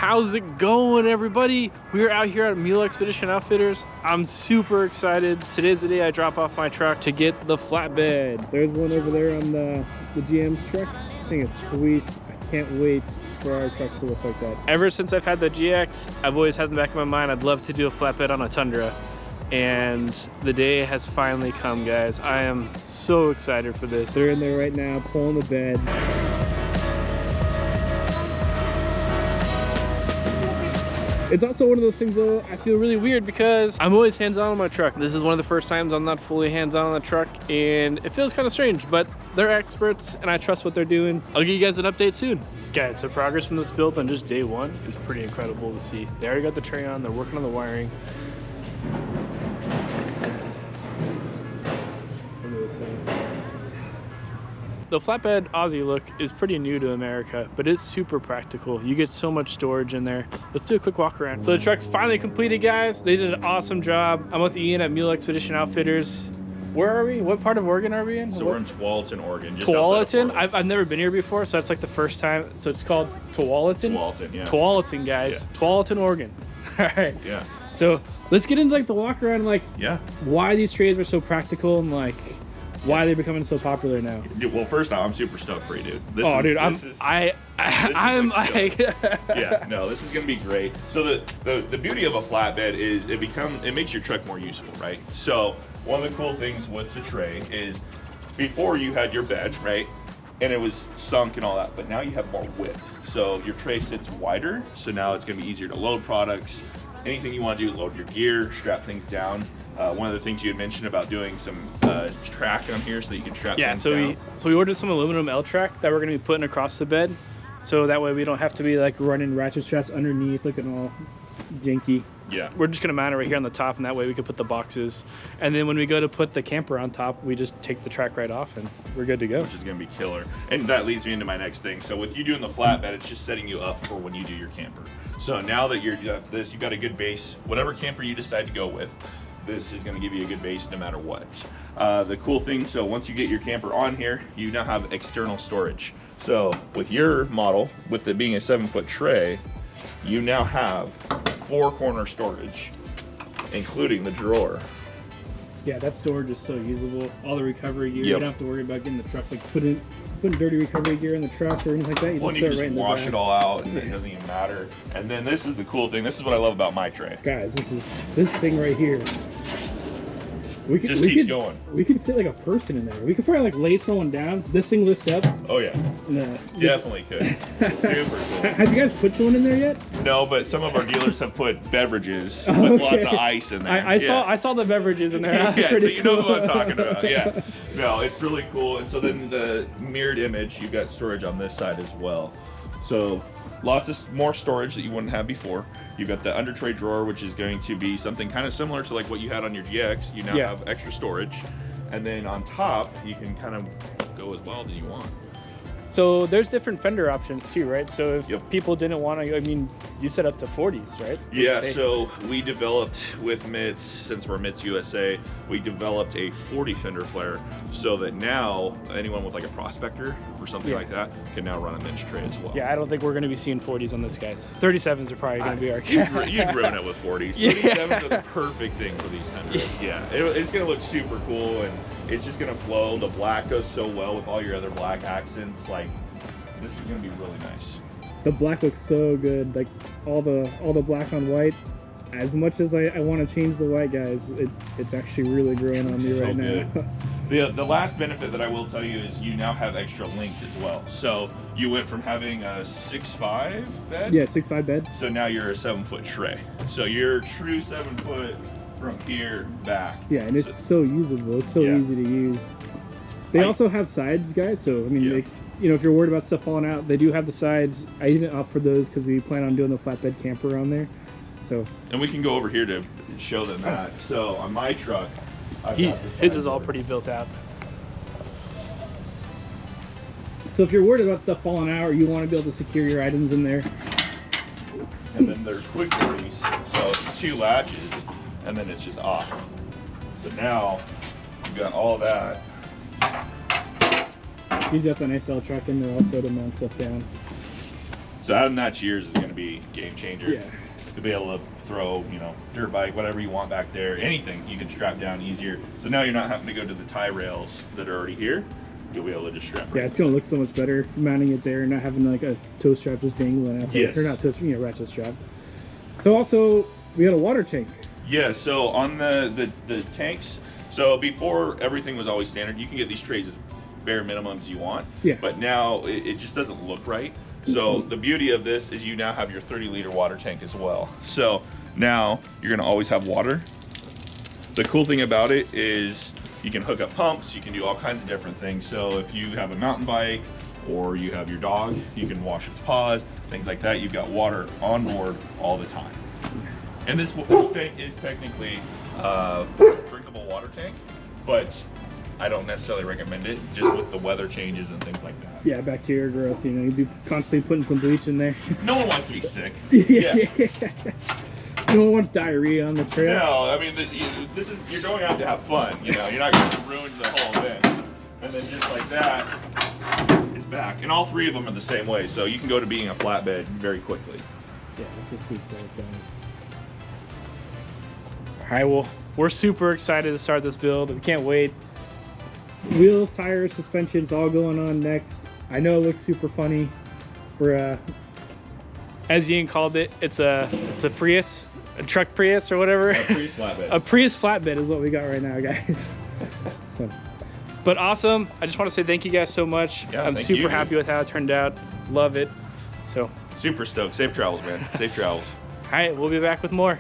How's it going, everybody? We are out here at Mule Expedition Outfitters. I'm super excited. Today's the day I drop off my truck to get the flatbed. There's one over there on the GM's truck. I think it's sweet. I can't wait for our truck to look like that. Ever since I've had the GX, I've always had in the back of my mind, I'd love to do a flatbed on a Tundra. And the day has finally come, guys. I am so excited for this. They're in there right now, pulling the bed. It's also one of those things though, I feel really weird because I'm always hands-on my truck. This is one of the first times I'm not fully hands-on on the truck, and it feels kind of strange, but they're experts and I trust what they're doing. I'll give you guys an update soon. Guys, so progress in this build on just day one is pretty incredible to see. They already got the tray on, they're working on the wiring. Look at this thing. The flatbed Aussie look is pretty new to America, but it's super practical. You get so much storage in there. Let's do a quick walk around. So the truck's finally completed, guys. They did an awesome job. I'm with Ian at Mule Expedition Outfitters. Where are we? What part of Oregon are we in? So we're in Tualatin, Oregon. Just Tualatin? I've never been here before, so that's like the first time. So it's called Tualatin? Tualatin, yeah. Tualatin, guys. Yeah. Tualatin, Oregon. All right. Yeah. So let's get into like the walk around, like why these trays are so practical and like why they're becoming so popular now. Well, first off, I'm super stoked for you, dude. I'm like yeah, no, this is gonna be great. So the beauty of a flatbed is it makes your truck more useful, right? So one of the cool things with the tray is before you had your bed, right? And it was sunk and all that, but now you have more width. So your tray sits wider, so now it's gonna be easier to load products. Anything you want to do, load your gear, strap things down. One of the things you had mentioned about doing some track on here so that you can strap things down. So we ordered some aluminum L-track that we're going to be putting across the bed. So that way we don't have to be like running ratchet straps underneath looking all janky. Yeah. We're just going to mount it right here on the top, and that way we can put the boxes. And then when we go to put the camper on top, we just take the track right off and we're good to go. Which is going to be killer. And that leads me into my next thing. So with you doing the flatbed, it's just setting you up for when you do your camper. So now that you've got a good base, whatever camper you decide to go with, this is going to give you a good base no matter what. The cool thing, so once you get your camper on here, you now have external storage. So with your model, with it being a 7-foot tray, you now have 4-corner storage, including the drawer. Yeah, that storage is so usable. All the recovery gear, you don't have to worry about getting the truck, like putting dirty recovery gear in the truck or anything like that. You just wash it all out and it doesn't even matter. And then this is the cool thing. This is what I love about my tray. Guys, this thing right here. Just keeps going. We could fit like a person in there. We could probably like lay someone down. This thing lifts up. Oh yeah. Definitely could. Super cool. Have you guys put someone in there yet? No, but some of our dealers have put beverages with lots of ice in there. I saw the beverages in there. Yeah, so you know what I'm talking about. Yeah. No, it's really cool. And so then the mirrored image, you've got storage on this side as well. So lots of more storage that you wouldn't have before. You've got the under tray drawer, which is going to be something kind of similar to like what you had on your GX. You now have extra storage. And then on top, you can kind of go as wild as you want. So there's different fender options too, right? So if people didn't want to, I mean, you set up to 40s, right? Yeah, so we developed with MITS, since we're MITS USA, we developed a 40 fender flare so that now anyone with like a prospector or something like that can now run a MITS tray as well. Yeah, I don't think we're going to be seeing 40s on this, guys. 37s are probably going to be our You'd ruin it with 40s. 37s are the perfect thing for these Tundras. Yeah, it's going to look super cool and it's just going to flow. The black goes so well with all your other black accents. Like, this is going to be really nice. The black looks so good. Like all the black on white. As much as I want to change the white, guys, it's actually really growing on me right now. The last benefit that I will tell you is you now have extra length as well. So you went from having a 6'5" bed. Yeah, 6'5" bed. So now you're a 7-foot tray. So you're true 7-foot from here back. Yeah, and it's so usable. It's so easy to use. They also have sides, guys. So I mean, you know, if you're worried about stuff falling out, they do have the sides. I even opt for those because we plan on doing the flatbed camper on there. So. And we can go over here to show them that. So on my truck, his is all pretty built out. So if you're worried about stuff falling out or you want to be able to secure your items in there. And then there's quick release. So it's 2 latches and then it's just off. So now you've got all that. He's got the nice L-track in there also to mount stuff down. So adding that to yours is going to be a game changer. Yeah. To be able to throw, you know, dirt bike, whatever you want back there, anything you can strap down easier. So now you're not having to go to the tie rails that are already here. You'll be able to just strap. Yeah, it's gonna look so much better mounting it there, not having like a toe strap just dangling out there. Yes. Or not toe, you know, ratchet strap. So also we got a water tank. Yeah. So on the tanks, so before everything was always standard. You can get these trays as bare minimums you want. Yeah. But now it just doesn't look right. So the beauty of this is you now have your 30-liter water tank as well. So now you're gonna always have water. The cool thing about it is you can hook up pumps, you can do all kinds of different things. So if you have a mountain bike or you have your dog, you can wash its paws, things like that. You've got water on board all the time. And this tank is technically a drinkable water tank, but I don't necessarily recommend it just with the weather changes and things like that. Yeah, bacteria growth, you know, you'd be constantly putting some bleach in there. No one wants to be sick. Yeah. No one wants diarrhea on the trail. No, I mean, you're going out to have fun, you know, you're not going to ruin the whole event. And then just like that, it's back. And all three of them are the same way, so you can go to being a flatbed very quickly. Yeah, it's a sweet setup, guys. All right, well, we're super excited to start this build. We can't wait. Wheels, tires, suspensions, all going on next. I know it looks super funny. We're, as Ian called it, it's a Prius. A truck Prius or whatever. A Prius flatbed. A Prius flatbed is what we got right now, guys. So, but awesome. I just want to say thank you guys so much. Yeah, I'm super happy with how it turned out. Love it. So super stoked. Safe travels, man. Safe travels. all right, we'll be back with more.